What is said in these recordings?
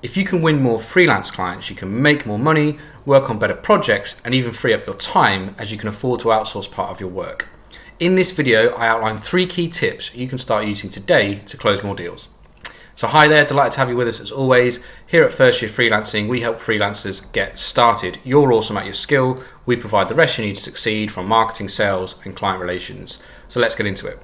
If you can win more freelance clients, you can make more money, work on better projects, and even free up your time as you can afford to outsource part of your work. In this video, I outline 3 key tips you can start using today to close more deals. So hi there, delighted to have you with us as always. Here at First Year Freelancing, we help freelancers get started. You're awesome at your skill. We provide the rest you need to succeed, from marketing, sales, and client relations. So let's get into it.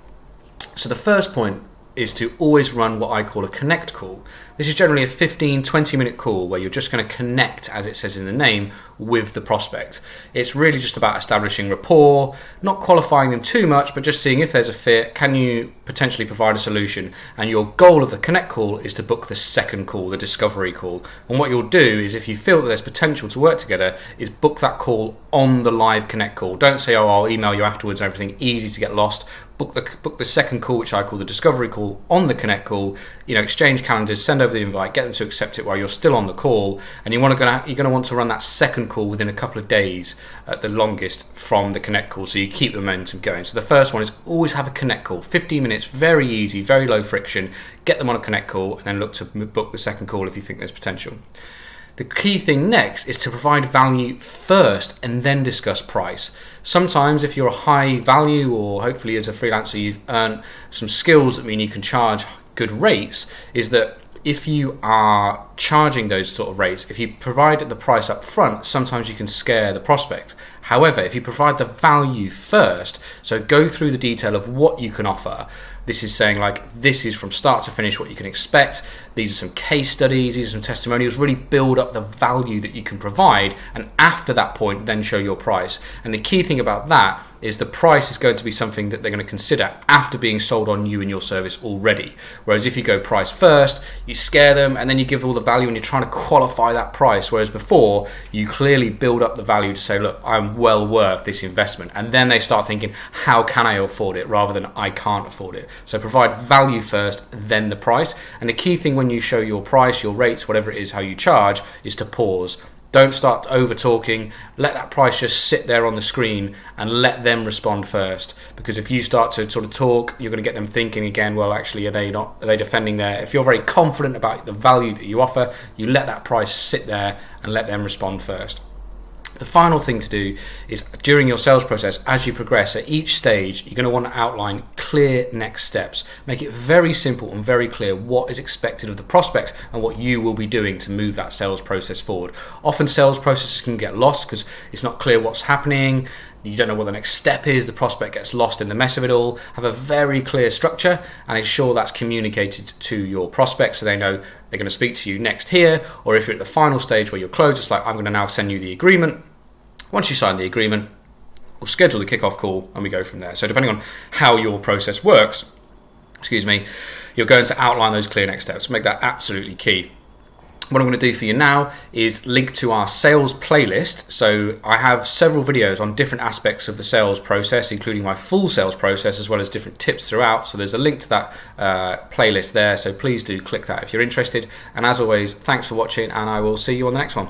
So the first point is to always run what I call a connect call. This is generally a 15-20 minute call where you're just going to connect, as it says in the name, with the prospect. It's really just about establishing rapport, not qualifying them too much, but just seeing if there's a fit. Can you potentially provide a solution? And your goal of the connect call is to book the second call, the discovery call. And what you'll do is, if you feel that there's potential to work together, is book that call on the live connect call. Don't say, oh, I'll email you afterwards, everything easy to get lost. Book the second call, which I call the discovery call, on the connect call. Exchange calendars, send over the invite, get them to accept it while you're still on the call, and you're going to want to run that second call within a couple of days at the longest from the connect call, so you keep the momentum going. So the first one is always have a connect call, 15 minutes, very easy, very low friction. Get them on a connect call and then look to book the second call if you think there's potential. The key thing next is to provide value first and then discuss price. Sometimes if you're a high value, or hopefully as a freelancer you've earned some skills that mean you can charge good rates, is that if you are charging those sort of rates, if you provide the price up front, sometimes you can scare the prospect. However, if you provide the value first, so go through the detail of what you can offer. This is saying, like, this is from start to finish what you can expect. These are some case studies, these are some testimonials. Really build up the value that you can provide, and after that point, then show your price. And the key thing about that is the price is going to be something that they're going to consider after being sold on you and your service already. Whereas if you go price first, you scare them, and then you give all the value and you're trying to qualify that price. Whereas before, you clearly build up the value to say, look, I'm well worth this investment. And then they start thinking, how can I afford it, rather than I can't afford it. So provide value first, then the price. And the key thing when you show your price, your rates, whatever it is, how you charge, is to pause. Don't start over talking. Let that price just sit there on the screen and let them respond first. Because if you start to sort of talk, you're going to get them thinking again, well, actually, are they defending their... If you're very confident about the value that you offer, you let that price sit there and let them respond first. The final thing to do is, during your sales process, as you progress at each stage, you're going to want to outline clear next steps. Make it very simple and very clear what is expected of the prospect and what you will be doing to move that sales process forward. Often sales processes can get lost because it's not clear what's happening. You don't know what the next step is. The prospect gets lost in the mess of it all. Have a very clear structure and ensure that's communicated to your prospect, so they know they're going to speak to you next here. Or if you're at the final stage where you're closed, it's like, I'm going to now send you the agreement. Once you sign the agreement, we'll schedule the kickoff call and we go from there. So depending on how your process works, you're going to outline those clear next steps. Make that absolutely key. What I'm going to do for you now is link to our sales playlist. So I have several videos on different aspects of the sales process, including my full sales process, as well as different tips throughout. So there's a link to that playlist there. So please do click that if you're interested. And as always, thanks for watching, and I will see you on the next one.